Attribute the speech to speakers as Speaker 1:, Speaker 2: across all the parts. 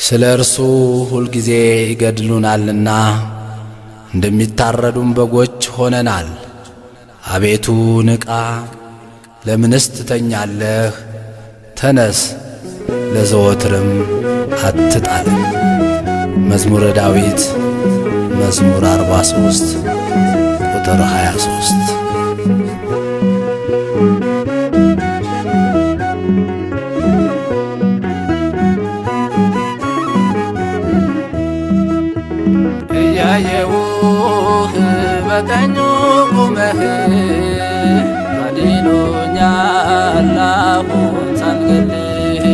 Speaker 1: ስለ እርሱ ሁልጊዜ ይገድሉናልና እንደሚታረዱም በጎች ሆነናል። አቤቱ ንቃ፣ ለምንስ ትተኛለህ? ተነስ፣ ለዘወትርም አትጣለን። መዝሙረ ዳዊት መዝሙር 43 ቁጥር 23።
Speaker 2: እያየሁህ በቀኙ ቁመህ አድኖኛል አሁን ሳልገልህ።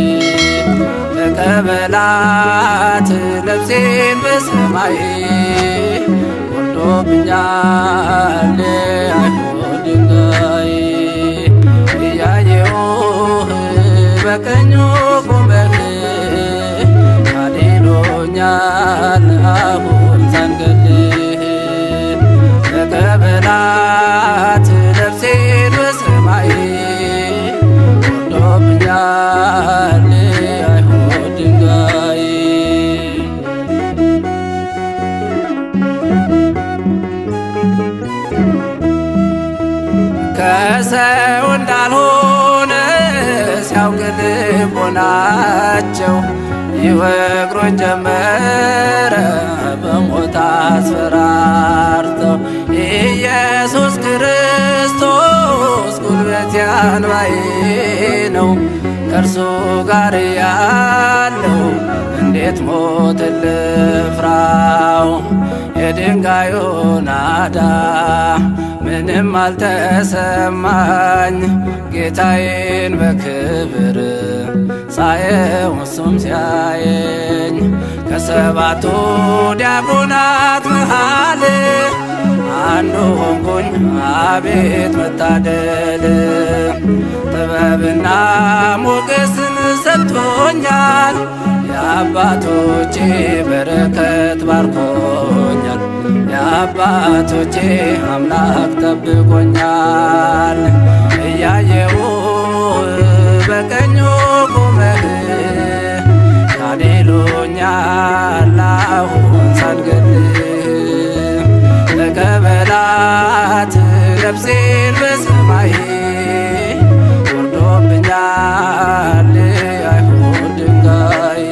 Speaker 2: ተቀበላት ነፍሴን በሰማይ ወርዶብኛል አይሁድ ድንጋይ። እያየሁህ በቀኙ ቁመህ አድኖኛል አሁን ሳልገልህ። ተቀበላት ነፍሴን በሰማይ ወርዶብኛል አይሁድ ድንጋይ። ከሰው እንዳልሆነ ሲያውቅ ልቦናቸው ይወግሩኝ ጀመረ በሞት አስፈራርተው። ኢየሱስ ክርስቶስ ጉልበቴ አንባዬ ነው፣ ከእርሱ ጋር ያለው እንዴት ሞት ልፍራው። የድንጋዩ ናዳ ምንም አልተሰማኝ፣ ጌታዬን በክብር ሳየው እሱም ሲያየኝ። ከሰባቱ ዲያቆናት መሃል አንዱ ሆንኩኝ፣ አቤት መታደል። ጥበብና ሞገስን ሰጥቶኛል፣ የአባቶቼ በረከት ባርኮኛል። የአባቶቼ አምላክ ጠብቆኛል። እያየው በቀኙ ቁመህ ታድኖኛል አሁን ሳልገልህ። ተቀበላት ነፍሴን በሰማይ ወርዶብኛል አይሁድ ድንጋይ።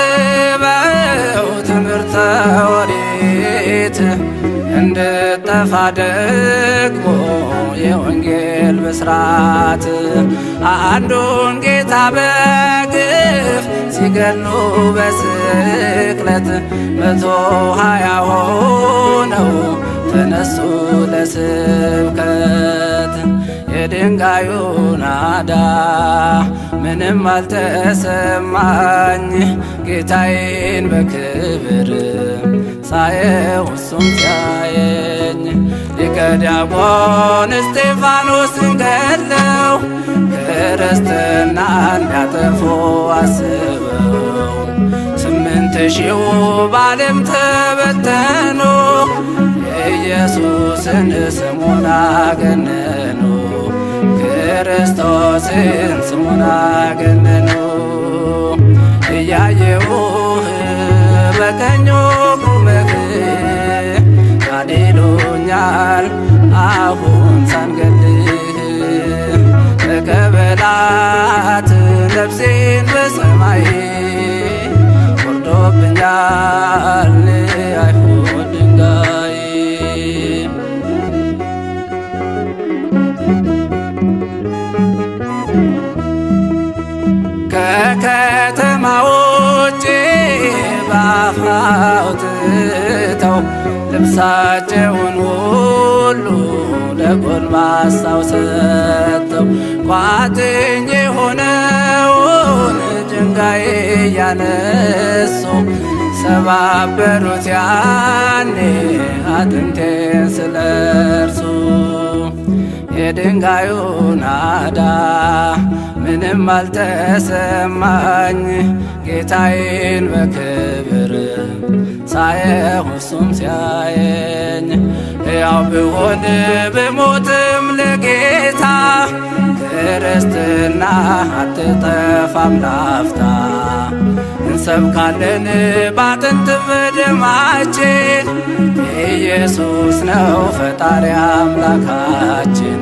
Speaker 2: እንድትሰባስበው ትምህርተ ኦሪት እንድጠፋ ደግሞ የወንጌል ብስራት። አንዱን ጌታ በግፍ ሲገሉ በስቅለት 120 ሆነው ተነሱ ለስብከት። የድንጋዩ ናዳ ምንም አልተሰማኝ፣ ጌታዬን በክብር ሳየው እሱም ሲያየኝ። ሊቀ ዲያቆን እስጢፋኖስን ገድለው ክርስትና እንዲያጠፉ አስበው 8000 በዓለም ተበተኑ፣ የኢየሱስን ስሙን አገነኑ። ክርስቶስን ስሙን አገነኑ። እያየሁህ በቀኙ ቁመህ ታድኖኛል አሁን ሳልገልህ። ተቀበላት ነፍሴን በሰማይ ወርዶብኛል አይሁድ ድንጋይ። ከከተማ ውጭ በአፍ አውጥተው ልብሳቸውን ሁሉ ለጎልማሳው ሰጥተው ቋጥኝ የሆነውን ድንጋይ እያነሱ ሰባበሩት ያኔ አጥንቴን ስለርሱ። የድንጋዩ ናዳ ምንም አልተሰማኝ ጌታዬን በክብር ሳየው እሱም ሲያየኝ ሕያው ብሆን ብሞትም ለጌታ ክርስትና አትጠፋም ላፍታ። እንሰብካለን ባጥንት በደማችን ኢየሱስ ነው ፈጣሪ አምላካችን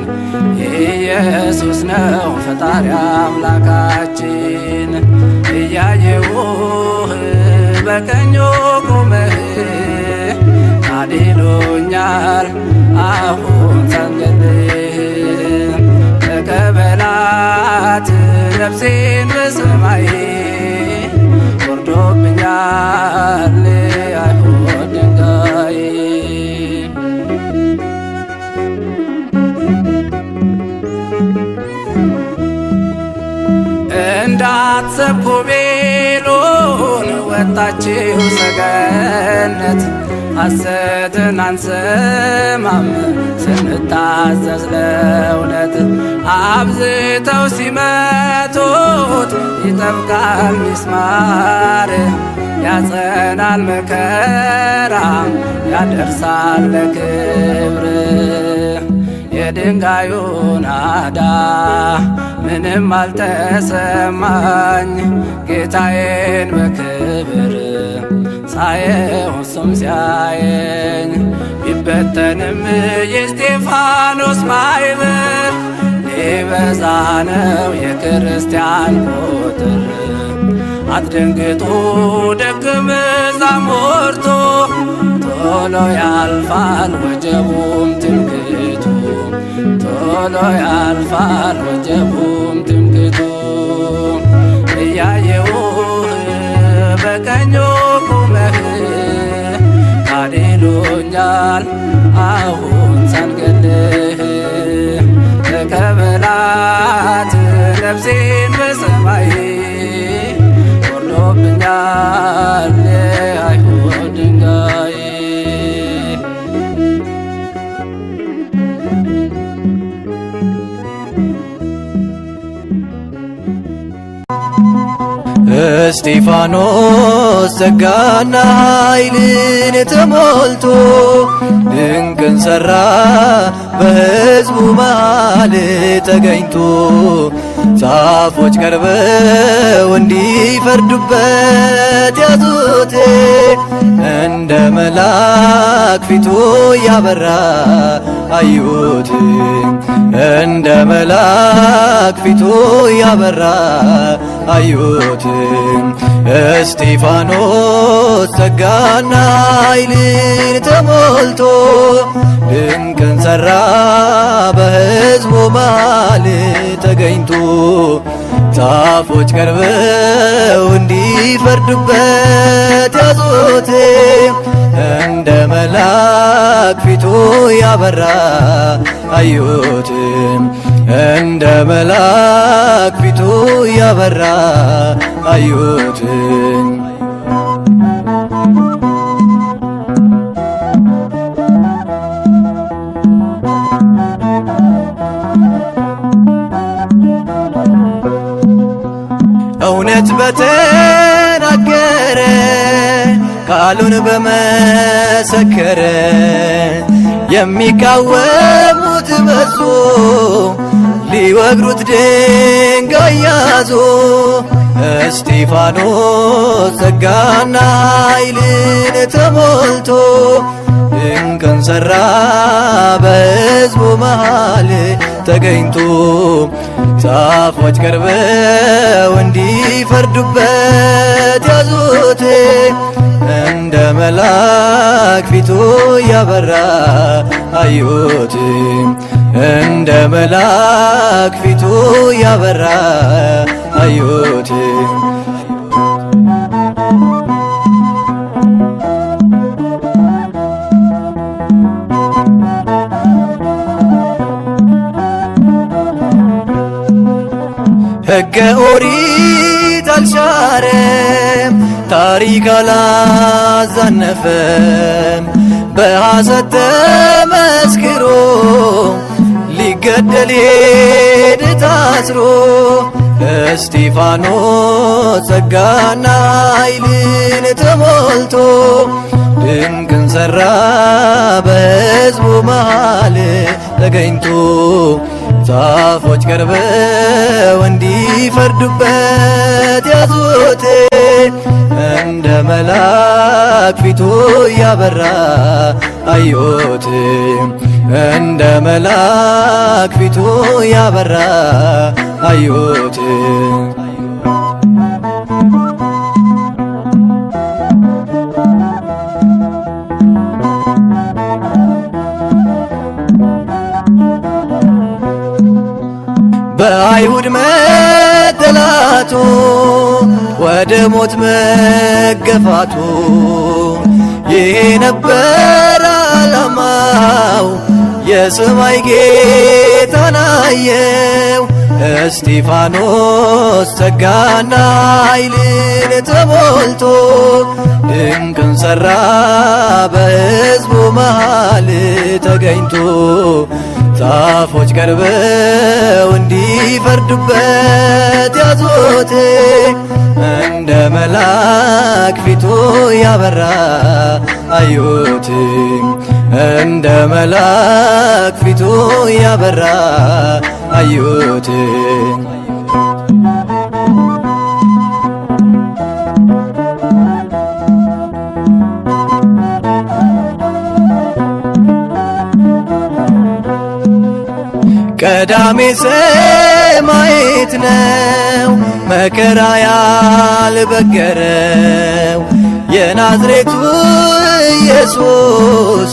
Speaker 2: ኢየሱስ ነው ፈጣሪ አምላካችን። እያየሁህ በቀኙ ቆመህ አድኖኛል አሁን ሳንገልህ ተቀበላት ነፍሴን በሰማይ ወርዶብኛል አይሁድ ድንጋይ። እንዳትሰብኩ ቤሎን ወጣችሁ ሰገነት ሐሰትን አንሰማም ስንታዘዝ ለእውነት። አብዝተው ሲመቱት ይጠብቃል ሚስማር ያጸናል መከራ ያደርሳል ለክብር። የድንጋዩ ናዳ ምንም አልተሰማኝ ጌታዬን በክብር ሳየው እሱም ሲያየኝ። ቢበተንም የእስጢፋኖስ ማኅበር ሊበዛ ነው የክርስቲያን ቁጥር። አትደንግጡ ደቀ መዛሙርቱ ቶሎ ያልፋል ወጀቡም ትምክህቱ ቶሎ ያልፋል ወጀቡም ትምክህቱ። እያየሁህ በቀኙ ቆመህ አድኖኛል አሁን ሳንገልህ ተቀበላት ነፍሴን በሰማይ ወርዶብኛል አይሁድ ድንጋይ።
Speaker 3: እስጢፋኖስ ጸጋና ኃይልን ተሞልቶ ድንቅን ሠራ በሕዝቡ መሃል ተገኝቶ። ጻፎች ቀርበው እንዲፈርዱበት ያዙት እንደ መልአክ ፊቱ ያበራ አዩት እንደ መልአክ ፊቱ ያበራ አዩት። እስጢፋኖስ ጸጋና ኃይልን ተሞልቶ ድንቅን ሠራ በሕዝቡ መሃል ተገኝቶ። ጻፎች ቀርበው እንዲፈርዱበት ያዙት እንደ መልአክ ፊቱ ያበራ አዩት እንደ መልአክ ፊቱ ያበራ አዩት። እውነት በተናገረ ቃሉን በመሰከረ የሚቃወሙት በዙ ሊወግሩት ድንጋይ ያዙ። እስጢፋኖስ ጸጋና ኃይልን ተሞልቶ ድንቅን ሠራ በሕዝቡ መሃል ተገኝቶ። ጻፎች ቀርበው እንዲፈርዱበት ያዙት እንደ መልአክ ፊቱ ያበራ አዩት እንደ መልአክ ፊቱ ያበራ አዩት። ሕገ ኦሪት አልሻረም ታሪክ አላዛነፈም በሐሰት ተመስክሮ ሊገደል ሄደ ታስሮ እስጢፋኖስ ጸጋና ኃይልን ተሞልቶ ድንቅን ሠራ በሕዝቡ መሃል ተገኝቶ ጻፎች ቀርበው እንዲፈርዱበት ያዙት እንደ መልአክ ፊቱ ያበራ አዩት እንደ መልአክ ፊቱ ያበራ አዩት በአይሁድ መጠላቱ ወደ ሞት መገፋቱ ይሄ ነበር ዓላማው የሰማይ ጌታን አየው እስጢፋኖስ ጸጋና ኃይልን ተሞልቶ ድንቅን ሠራ በሕዝቡ መሃል ተገኝቶ ጻፎች ቀርበው እንዲፈርዱበት ያዙት እንደ መልአክ ፊቱ ያበራ አዩት እንደ መልአክ ፊቱ ያበራ አዩት ቀዳሜ ሰማዕት ነው መከራ ያልበገረው የናዝሬቱ ኢየሱስ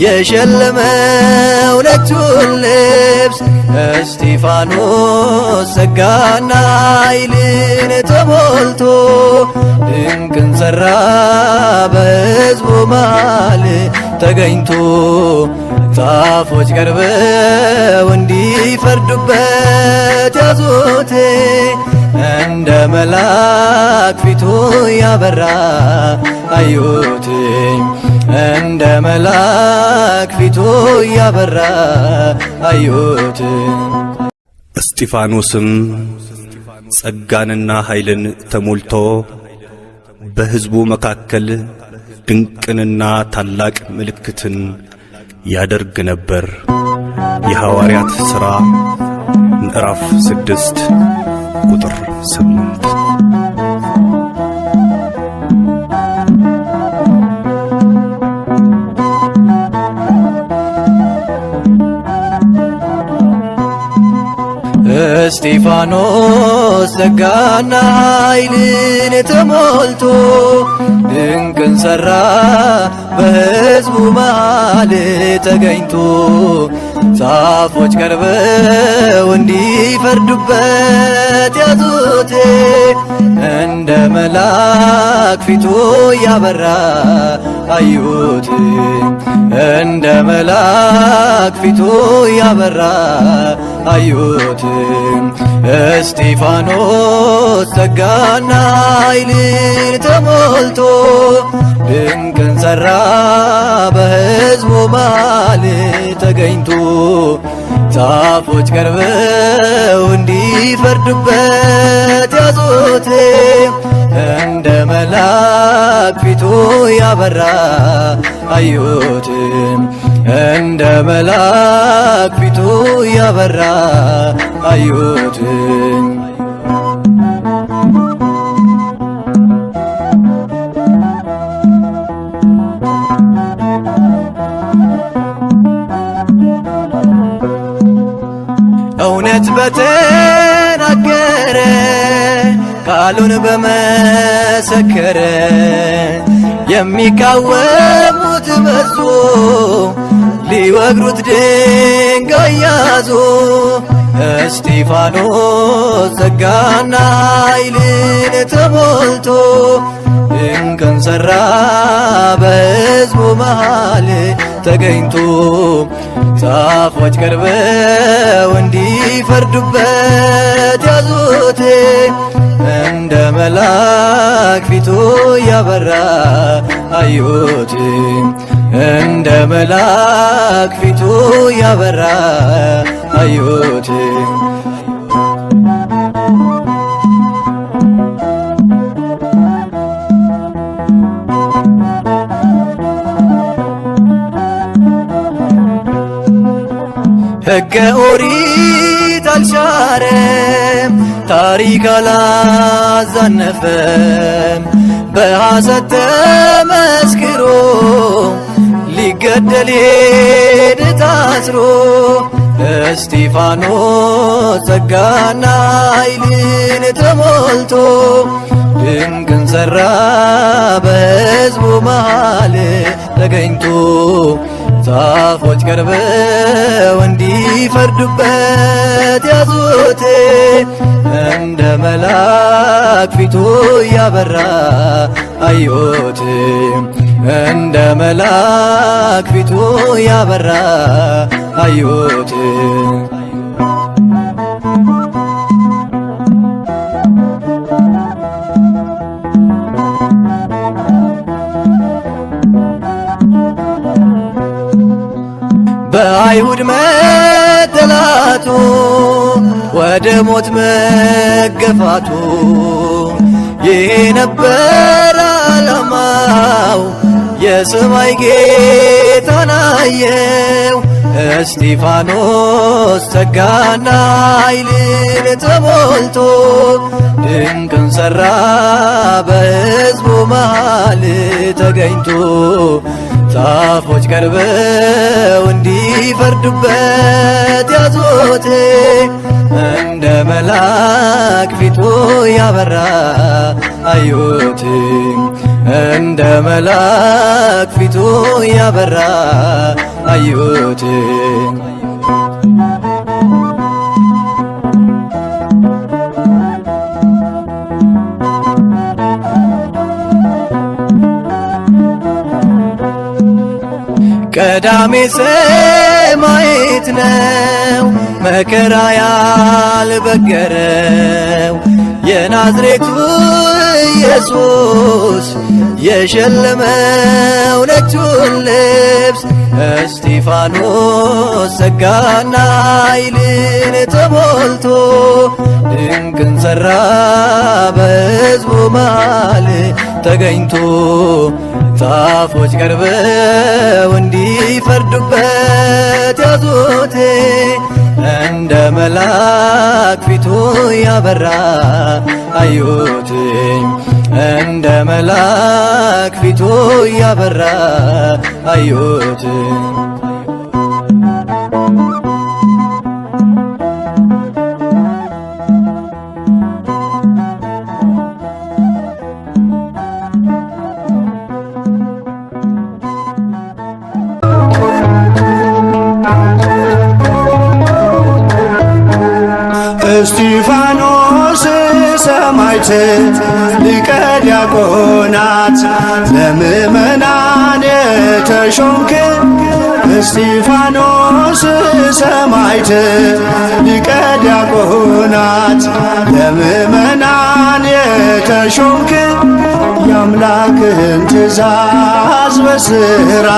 Speaker 3: የሸለመው ነጩን ልብስ እስጢፋኖስ ጸጋና ኃይልን ተሞልቶ ድንቅን ሠራ በሕዝቡ መሃል ተገኝቶ ጻፎች ቀርበው እንዲፈርዱበት ያዙት እንደ መልአክ ፊቱ ያበራ አዩት እንደ መልአክ ፊቱ ያበራ አዩት
Speaker 4: እስጢፋኖስም ጸጋንና ኃይልን ተሞልቶ በሕዝቡ መካከል ድንቅንና ታላቅ ምልክትን ያደርግ ነበር። የሐዋርያት ሥራ ምዕራፍ 6 ቁጥር 8።
Speaker 3: እስጢፋኖስ ጸጋና ኃይልን ተሞልቶ ድንቅን ሠራ በሕዝቡ መሃል ተገኝቶ ጻፎች ቀርበው እንዲፈርዱበት ያዙት እንደ መልአክ ፊቱ ያበራ አዩት እንደ መልአክ ፊቱ ያበራ አዩት እስጢፋኖስ ጸጋና ኃይልን ተሞልቶ ድንቅን ሠራ በሕዝቡ መሃል ተገኝቶ ጻፎች ቀርበው እንዲፈርዱበት ያዙት እንደ መልአክ ፊቱ ያበራ አዩት እንደ መልአክ ፊቱ ያበራ አዩት እውነት በተናገረ ቃሉን በመሰከረ የሚቃወሙት በዙ ሊወግሩት ድንጋይ ያዙ እስጢፋኖስ ጸጋና ኃይልን ተሞልቶ ድንቅን ሠራ በሕዝቡ መሃል ተገኝቶ ጻፎች ቀርበው እንዲፈርዱበት ያዙት እንደ መልአክ ፊቱ ያበራ አዩት እንደ መልአክ ፊቱ ያበራ አዩት ሕገ ኦሪት አልሻረም፣ ታሪክ አላዛነፈም። በሐሰት ተመስክሮ ሊገደል ሄደ ታስሮ እስጢፋኖስ ጸጋና ኃይልን ተሞልቶ ድንቅን ሠራ በሕዝቡ መሃል ተገኝቶ ጻፎች ቀርበው እንዲፈርዱበት ያዙት እንደ መልአክ ፊቱ ያበራ አዩት እንደ መልአክ ፊቱ ያበራ አዩት በአይሁድ መጠላቱ ወደ ሞት መገፋቱ ይሄ ነበር ዓላማው የሰማይ ጌታን አየው እስጢፋኖስ ጸጋና ኃይልን ተሞልቶ ድንቅን ሠራ በሕዝቡ መሃል ተገኝቶ ጻፎች ቀርበው እንዲፈርዱበት ያዙት እንደ መልአክ ፊቱ ያበራ አዩት እንደ መልአክ ፊቱ ያበራ አዩት ቀዳሜ ሰማዕት ነው መከራ ያልበገረው የናዝሬቱ ኢየሱስ የሸለመው ነጩን ልብስ እስጢፋኖስ ጸጋና ኃይልን ተሞልቶ ድንቅን ሠራ በሕዝቡ መሃል ተገኝቶ ጻፎች ቀርበው እንዲፈርዱበት ያዙት እንደ መልአክ ፊቱ ያበራ አዩት እንደ መልአክ ፊቱ ያበራ አዩት
Speaker 5: እስጢፋኖስ ሰማዕት ሊቀ ዲያቆናት ለምእመናን የተሾምክ እስጢፋኖስ ሰማዕት ሊቀ ዲያቆናት ለምእመናን የተሾምክ የአምላክህን ትእዛዝ በሥራ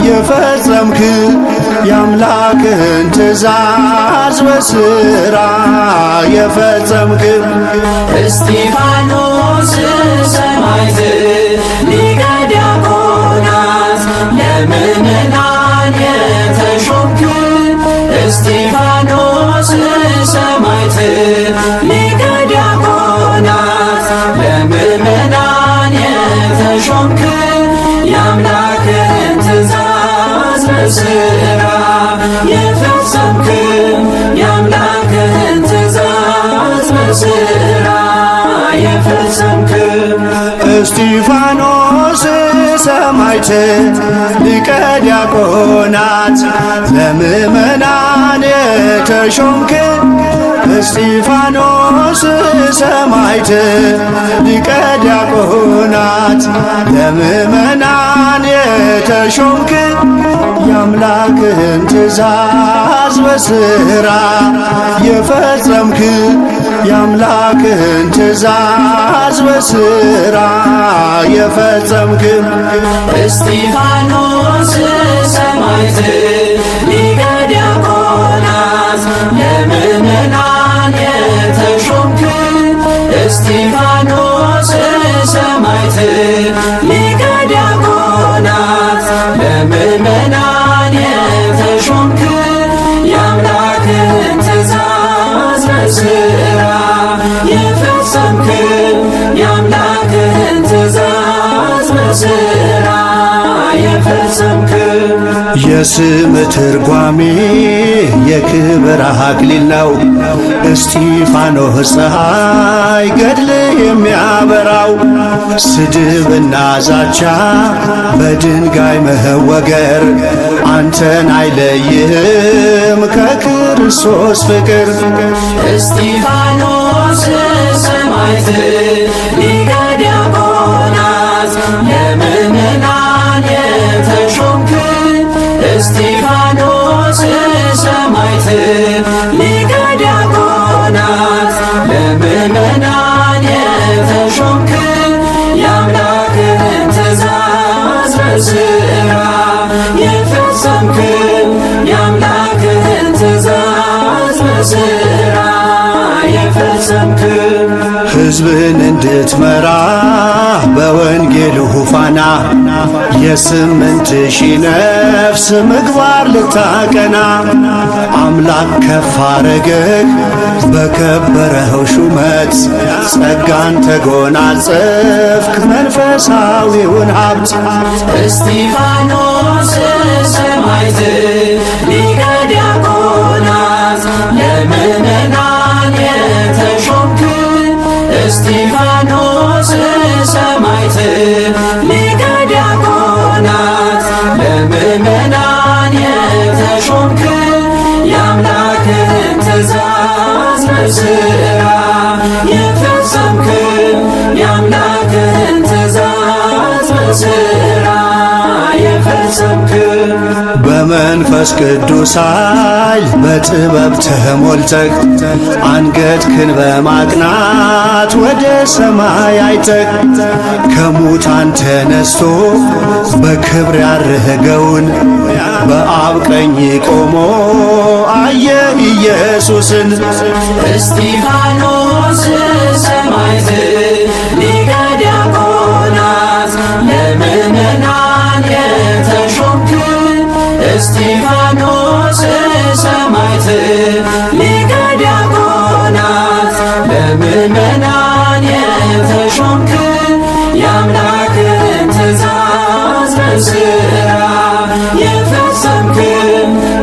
Speaker 5: የፈጸምክ የአምላክህን ትእዛዝ በሥራ የፈጸምክ
Speaker 2: እስጢፋኖስ ሰማዕት ሊቀ ዲያቆናት ለምእመናን የተሾምክ እስጢፋኖስ ሰማዕት ሊቀ ዲያቆናት ለምእመናን የተሾምክ የአምላክህን ትእዛዝ በሥራ የፈጸምክ የአምላክህን ትእዛዝ በሥራ የፈጸምክ
Speaker 5: እስጢፋኖስ ሰማዕት ሊቀ ዲያቆናት ለምእመናን የተሾምክ እስጢፋኖስ ሰማዕት ሊቀ ዲያቆናት ለምእመናን የተሾምክ የአምላክህን ትእዛዝ በሥራ የፈጸምክ የአምላክህን ትእዛዝ በሥራ የፈጸምክ
Speaker 2: እስጢፋኖስ ሰማዕት ሊቀ ዲያቆናት ለምእመናን የተሾምክ እስጢፋኖስ ሰማዕት ሊቀ ዲያቆናት ለምእመናን የተሾምክ
Speaker 5: የስም ትርጓሜ የክብር አክሊል ነው። እስጢፋኖስ ፀሐይ ገድል የሚያበራው ስድብና ዛቻ በድንጋይ መወገር አንተን አይለይህም ከክርስቶስ ፍቅር።
Speaker 2: እስጢፋኖስ ሰማዕት ሊቀ ዲያቆናት ለምእመናን የተሾምክ እስጢፋኖስ ሰማዕት ሊቀ ዲያቆናት ለምእመናን የተሾምክ የአምላክህን ትእዛዝ በሥራ የፈጸምክ የአምላክህን ትእዛዝ በሥራ የፈጸምክ
Speaker 5: ሕዝብን እንድትመራ በወንጌሉ ፋና የ8,000 ነፍስ ምግባር ልታቀና አምላክ ከፍ አረገህ በከበረው ሹመት ጸጋን ተጎናጸፍክ መንፈሳዊውን ሀብት።
Speaker 2: እስጢፋኖስ ሰማዕት ሊቀ ዲያቆናት ለምእመናን የተሾምክ እስጢፋኖስ ሰማዕት ሊቀ ዲያቆናት ለምእመናን የተሾምክ የአምላክህን ትእዛዝ በሥራ የፈጸምክ የአምላክህን ትእዛዝ በሥራ የፈጸምክ
Speaker 5: በመንፈስ ቅዱስ ኃይል በጥበብ ተሞልተህ አንገትህን በማቅናት ወደ ሰማይ አይተህ ከሙታን ተነስቶ በክብር ያረገውን በአብ ቀኝ ቆሞ አየህ ኢየሱስን።
Speaker 2: እስጢፋኖስ ሰማዕት ሊቀ ዲያቆናት ለምእመናን የተሾምክ እስጢፋኖስ ሰማዕት ሊቀ ዲያቆናት ለምእመናን የተሾምክ የአምላክህን ትእዛዝ በሥራ የፈጸምክ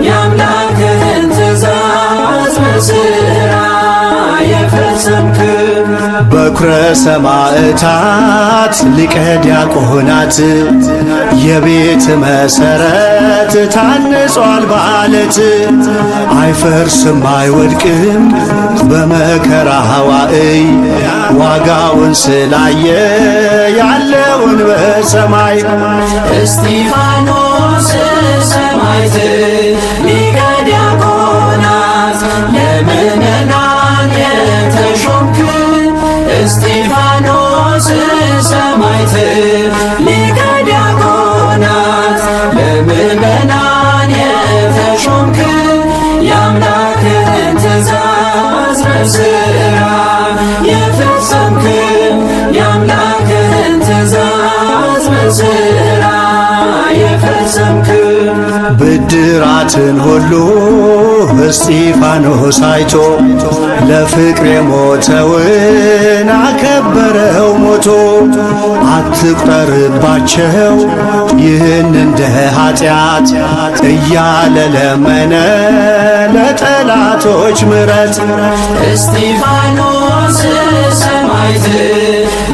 Speaker 2: የአምላክህን ትእዛዝ በሥራ የፈጸምክ
Speaker 5: በኵረ ሰማዕታት ሊቀ ዲያቆናት የቤት መሠረት ታንጿል በዓለት አይፈርስም አይወድቅም በመከራ ዋዕይ ዋጋውን ስላየ ያለውን በሰማይ።
Speaker 2: እስጢፋኖስ ሰማዕት ሊቀ ዲያቆናት ለምእመናን የተሾምክ እስጢፋኖስ ሰማዕት ሊቀ ዲያቆናት ለምእመናን የተሾምክ የአምላክህን ትእዛዝ በሥራ የፈጸምክ የአምላክህን ትእዛዝ በሥራ የፈጸምክ
Speaker 5: ብድራትን ሁሉ እስጢፋኖስ አይቶ ለፍቅር የሞተውን አከበረው ሞቶ። አትቁጠርባቸው ይህን እንደ ኃጢአት እያለ ለመነ ለጠላቶች ምሕረት።
Speaker 2: እስጢፋኖስ ሰማዕት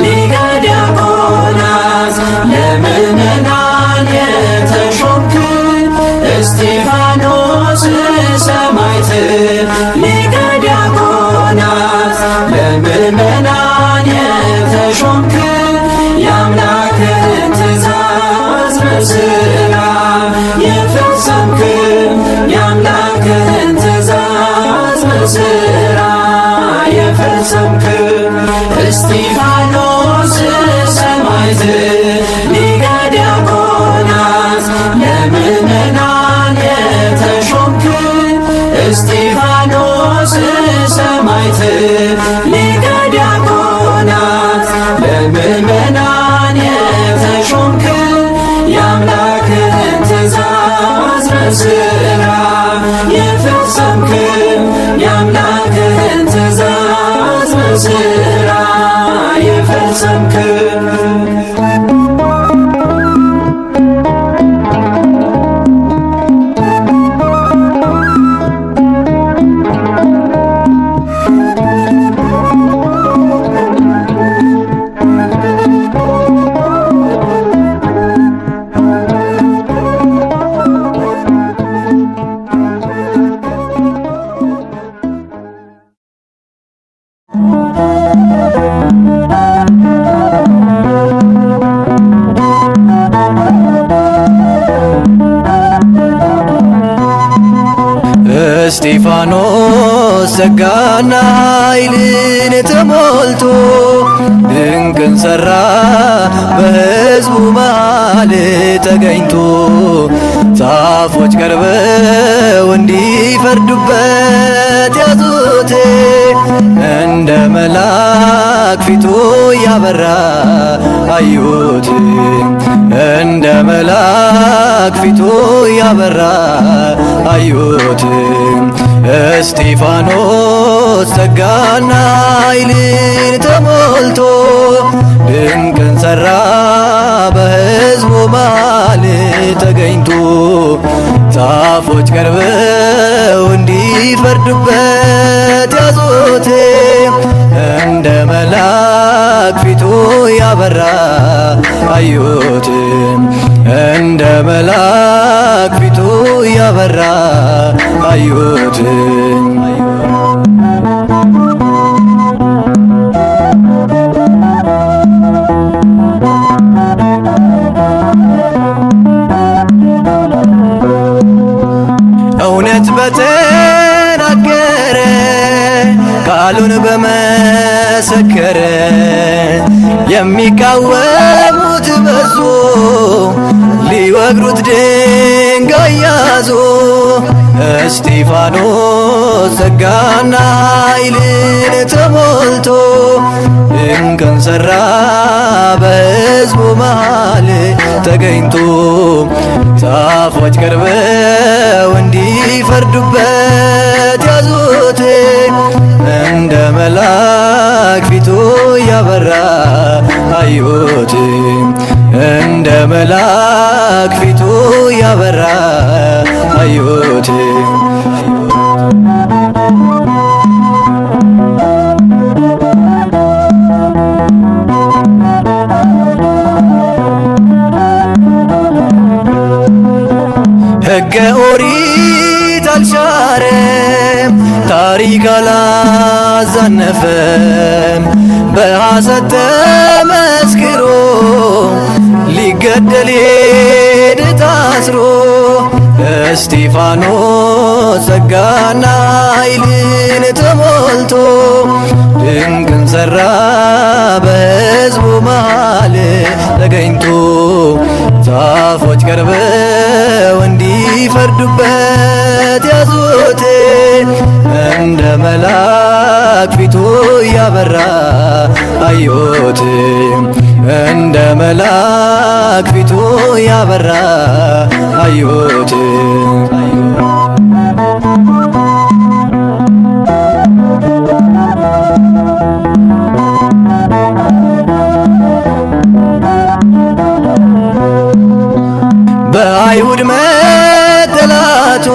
Speaker 2: ሊቀ ዲያቆናት ለምእመናን የተሾምክ እስጢፋኖስ ሰማዕት ሊቀ ዲያቆናት ለምእመናን የተሾምክ የአምላክህን ትእዛዝ በሥራ የፈጸምክ የአምላክህን ትእዛዝ በሥራ የፈጸምክ እስጢፋኖስ ሰማዕት ሊቀ ዲያቆናት ለምእመናን የተሾምክ እስጢፋኖስ ሰማዕት ሊቀ ዲያቆናት ለምእመናን የተሾምክ የአምላክህን ትእዛዝ በሥራ የፈጸምክ የአምላክህን ትእዛዝ በሥራ የፈጸምክ
Speaker 3: እስጢፋኖስ ጸጋና ኃይልን ተሞልቶ ድንቅን ሠራ በሕዝቡ መሃል ተገኝቶ ጻፎች ቀርበው እንዲፈርዱበት ያዙት እንደ መልአክ ፊቱ ያበራ አዩት እንደ መልአክ ፊቱ ያበራ አዩት እስጢፋኖስ ጸጋና ኃይልን ተሞልቶ ድንቅን ሠራ በሕዝቡ መሃል ተገኝቶ ጻፎች ቀርበው እንዲፈርዱበት ያዙት እንደ መልአክ ፊቱ ያበራ አዩት እንደ መልአክ ፊቱ ያበራ አዩት እውነት በተናገረ ቃሉን በመሰከረ የሚቃወሙት በዙ ሊወግሩት ድንጋይ ያዙ እስጢፋኖስ ጸጋና ኃይልን ተሞልቶ ድንቅን ሠራ በሕዝቡ መሃል ተገኝቶ ጻፎች ቀርበው እንዲፈርዱበት ያዙት እንደ መልአክ ፊቱ ያበራ አዩት እንደ መልአክ ፊቱ ያበራ አዩት ሕገ ኦሪት አልሻረም ታሪክ አላዛነፈም በሐሰት ተመስክሮ ሊገደል ሄደ ታስሮ እስጢፋኖስ ጸጋና ኃይልን ተሞልቶ ድንቅን ሠራ በሕዝቡ መሃል ተገኝቶ ጻፎች ቀርበው እንዲፈርዱበት ያዙት እንደ መልአክ ፊቱ ያበራ አዩት እንደ መልአክ ፊቱ ያበራ አዩት በአይሁድ መጠላቱ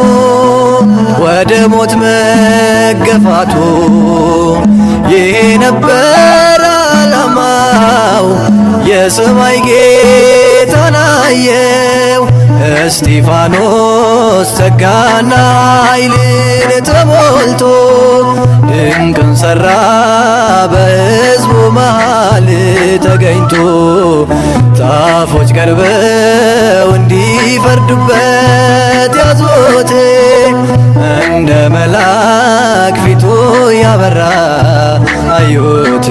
Speaker 3: ወደ ሞት መገፋቱ ይሄ ነበር ዓላማው የሰማይ ጌታን አየው እስጢፋኖስ ጸጋና ኃይልን ተሞልቶ ድንቅን ሠራ በሕዝቡ መሃል ተገኝቶ ጻፎች ቀርበው እንዲፈርዱበት ያዙት እንደ መልአክ ፊቱ ያበራ አዩት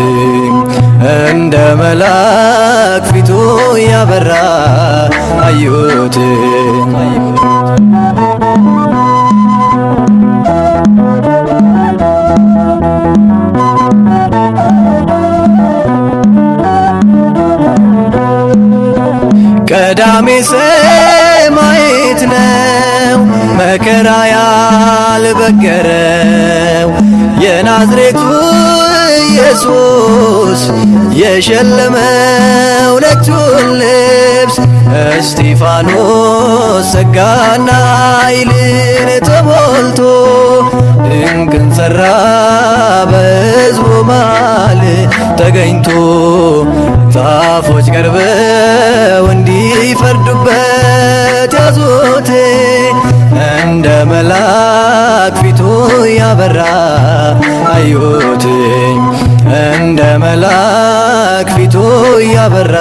Speaker 3: እንደ መልአክ ፊቱ ያበራ አዩት ቀዳሜ ሰማዕት ነው መከራ ያልበገረው የናዝሬቱ ኢየሱስ የሸለመው ነጩን ልብስ እስጢፋኖስ ጸጋና ኃይልን ተሞልቶ ድንቅን ሠራ በሕዝቡ መሃል ተገኝቶ ጻፎች ቀርበው እንዲፈርዱበት ያዙት እንደ መልአክ ፊቱ ያበራ አዩት እንደ መልአክ ፊቱ ያበራ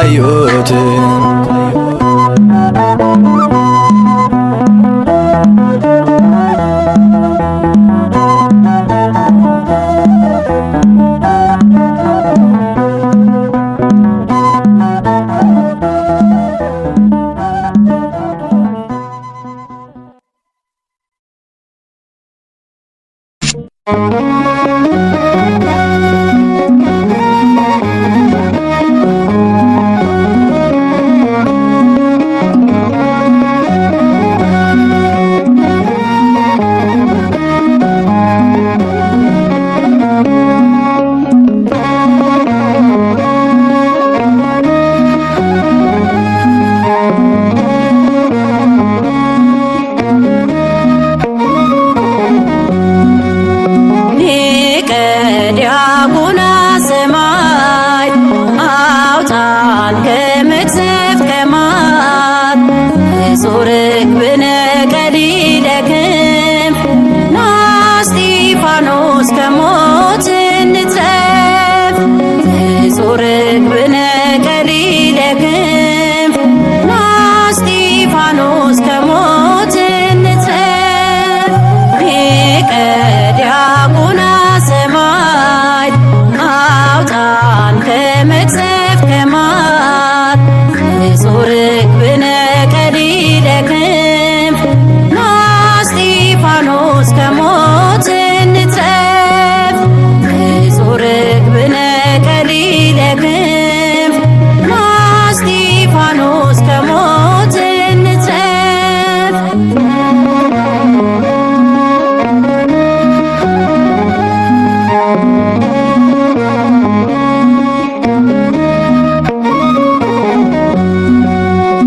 Speaker 3: አዩት
Speaker 6: እስከ ሞት እንትረፍ ንጹሕ ርግብነ ቀሊለ ክንፍ ና እስጢፋኖስ ከሞት እንትረፍ ሊቀ ዲያቆናት ሰማዕት አውጣን ከመቅሰፍት ከመዓት ንጹሕ ርግብነ ቀሊለ ክንፍ ና እስጢፋኖስ ከሞት እንትረፍ ንጹሕ ርግብነ ቀሊለ ክንፍ ና እስጢፋኖስ ከሞት እንትረፍ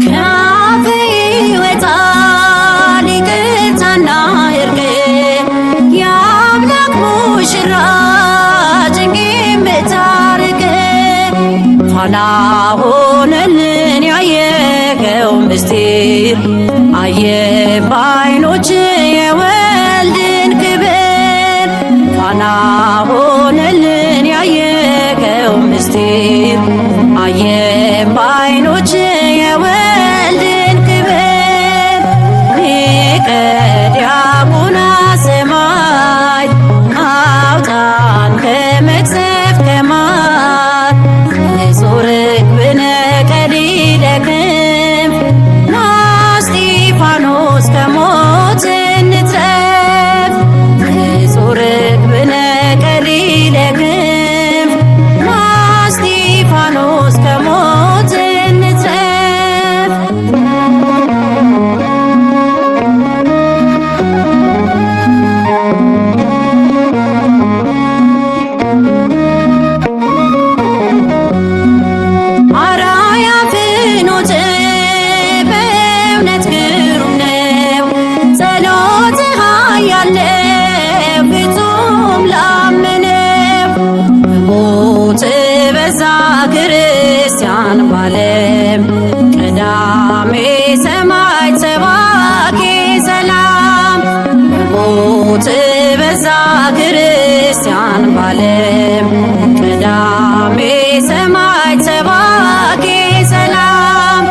Speaker 6: ከአፍ ይወጣል ይቅርታና እርቅ የአምላክ ሙሽራ ጭንቅ የምታርቅ ፋና ሆነልን ያየኸው ምስጢር አየን በዓይኖች የወልድን ክብር ፋና ሆነልን ያየኸው ምስጢር አየን በዓይኖች የወልድን ክብር ሊቀ ዲያቆናት ሰማዕት አውጣን ከመቅሰፍት ከመዓት ንጹሕ ርግብነ ቀሊለ ክንፍ ና እስጢፋኖስ ከሞት እንትረፍ ንጹሕ ርግብነ ቀሊለ ክንፍ ና እስጢፋኖስ ከሞት እንትረፍ አርአያ ፍኖት በእውነት ግሩም ነው ጸሎትህ ኃያል ነው ፍጹም ላመነው በሞት በዛ ክርስቲያን ባለም ቀዳሜ ሰማዕት ሰባኬ ሰላም በሞት በዛ ክርስቲያን ባለም ቀዳሜ ሰማዕት ሰባኬ ሰላም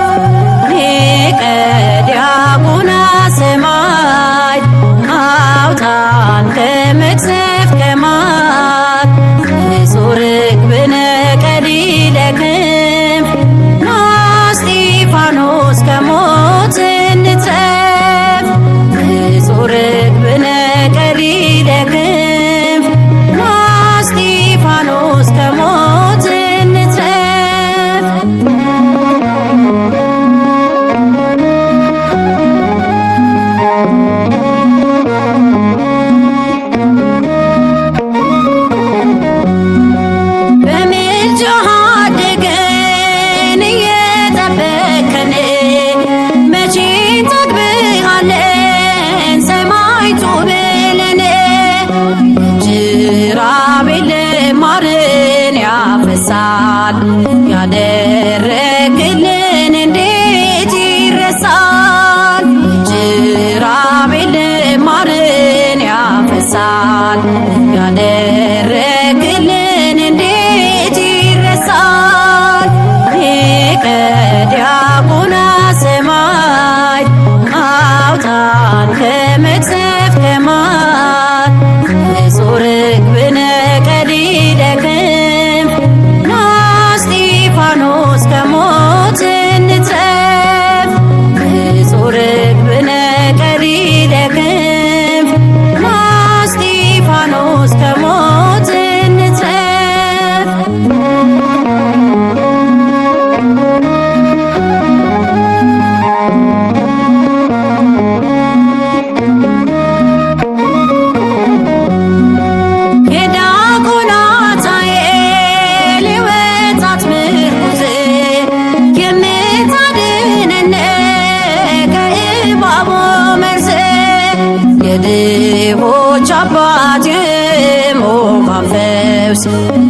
Speaker 6: ሊቀ ዲያቆናት ሰማዕት አውጣን ከመቅሰፍት ከመዓት ንጹሕ ርግብነ ቀሊለ ክንፍ ና እስጢፋኖስ ከሞት እንትረፍ ንጹሕ ርግብነ ቀሊለ ክንፍ ና እስጢፋኖስ ከሞት እንትረፍ በምልጃህ አድገን እየጠበቅከን መቼ እንጠግብሃለን ሰማዕቱ ብለን ጅራቤል ማርን ያፈሳል ያደረግልን እንዴት ይረሳል ጅራቤል ማርን ያፈሳል ያደረግልን እንዴት ይረሳል ሊቀ ዲያቆናት ሰማዕት አውጣን ከመቅሰፍት ከመዓት ንጹሕ ርግብነ ቀሊለ ክንፍ ና እስጢፋኖስ ከሞት እንትረፍ ንጹሕ ርግብነ ቀሊለ ክንፍ ና እስጢፋኖስ ከሞት እንትረፍ የዲያቆናት ኃይል የወጣት ምርኩዝ የምታድነን ከእባቡ መርዝ የድሆች አባት የሞዓብ ፈውስ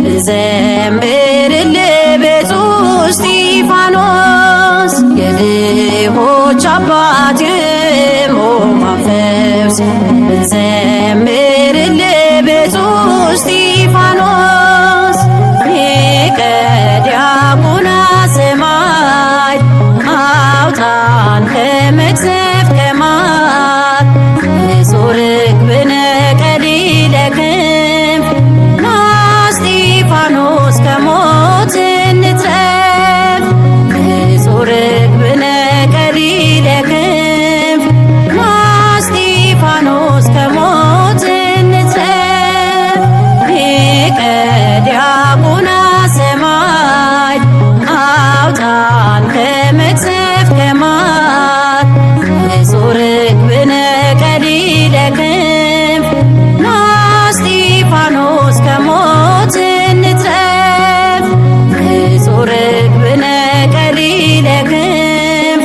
Speaker 6: እንዘምርልህ ብፁዕ እስጢፋኖስ የድሆች አባት የሞዓብ ፈውስ እንዘምርልህ ብፁዕ ርግብነ ቀሊለ ክንፍ እስጢፋኖስ ከሞት እንትረፍ ንጹሕ ርግብነ ቀሊለ ክንፍ እስጢፋኖስ ከሞት እንትረፍ ሊቀ ዲያቆናት ሰማዕት አውጣን ከመቅሰፍት ከመዓት ንጹሕ ርግብነ ቀሊለ ክንፍ እስጢፋኖስ ከሞት እንትረፍ ንጹሕ ርግብነ ቀሊለ ክንፍ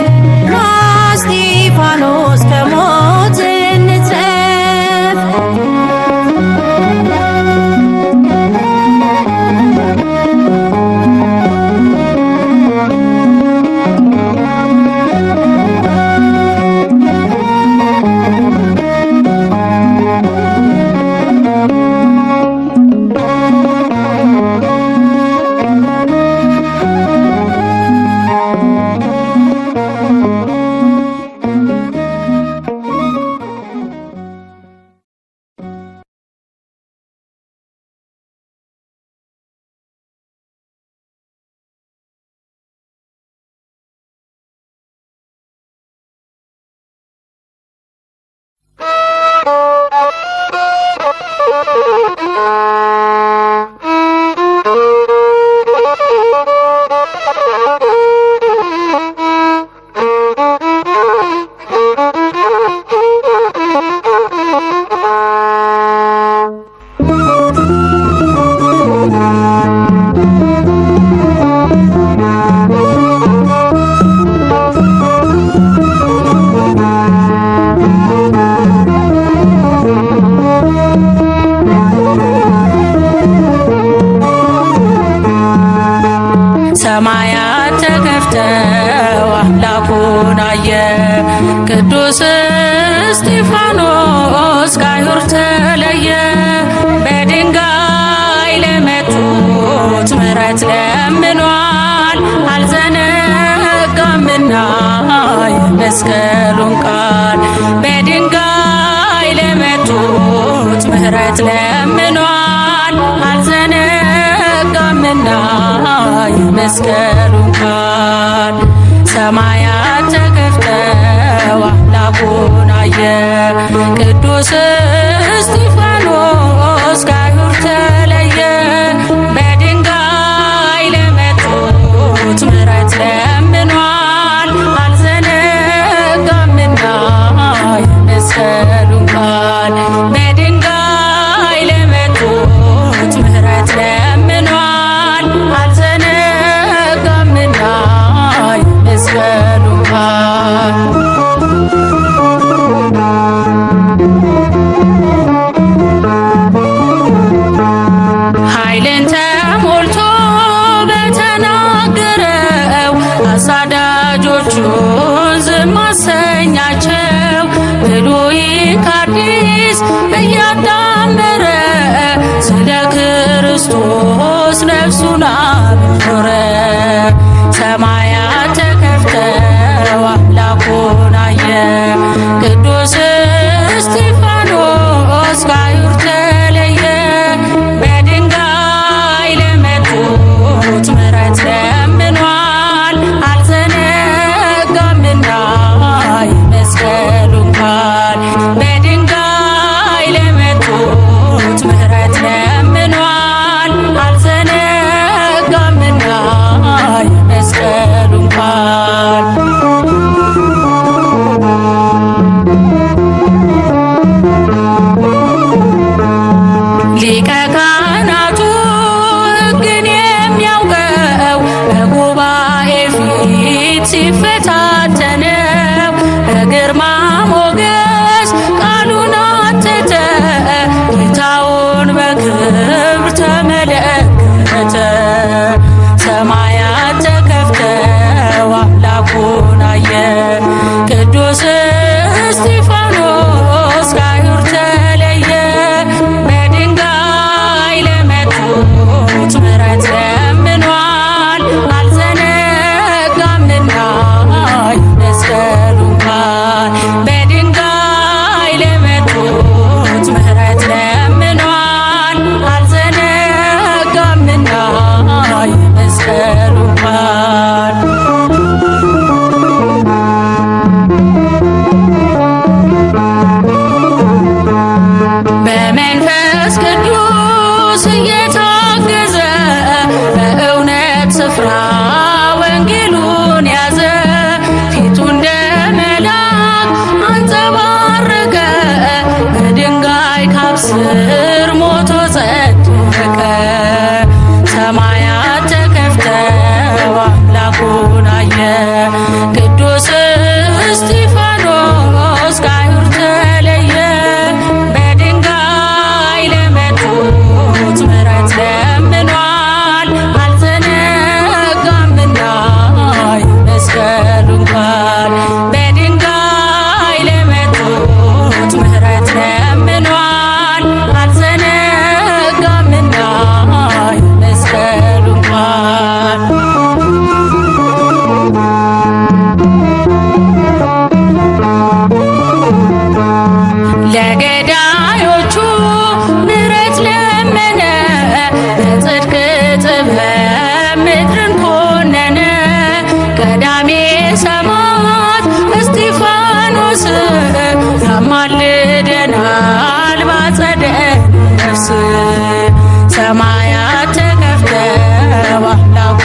Speaker 6: እስጢፋኖስ ከሞት እንትረፍ
Speaker 7: ሰማያት ተከፍተው አምላኩን አየ ቅዱስ እስጢፋኖስ ከአይሁድ ተለየ። በድንጋይ ለመቱት ምሕረት ለምኗል አልዘነጋምና የመስቀሉን ቃል። በድንጋይ ለመቱት ምሕረት ለምኗል አልዘነጋምና የመስቀሉን ቃል። ሰማያት ተከፍተው አምላኩን አየ ቅዱስ እስጢፋኖስ ከአይሁድ ተለየ። በድንጋይ ለመቱት ምሕረት ለምኗል አልዘነጋምና የመስቀሉን ቃል። በድንጋይ ለመቱት ምሕረት ለምኗል አልዘነጋምና የመስቀሉን ቃል። ኃይልን ተሞልቶ በተናገረው አሳዳጆቹን ዝም አሰኛቸው። ብሉይ ከአዲስ እያዳመረ ስለ ክርስቶስ ነፍሱን አኖረ። ሰማያት ተከፍተው አምላኩን አየ ቅዱስ እስጢፋኖስ ከአይሁድ ተለየ። በድንጋይ ለመቱት ምሕረት ለምኗል አልዘነጋምና የመስቀሉን ቃል። በድንጋይ ለመቱት ምሕረት ለምኗል አልዘነጋምና የመስቀሉን ለገዳዮቹ ምሕረት ለመነ በጽድቅ ጥበብ ምድርን ኮነነ። ቀዳሜ ሰማዕት እስጢፋኖስ ያማልደናል ባጸደ ነፍስ። ሰማያት ተከፍተው አምላኩ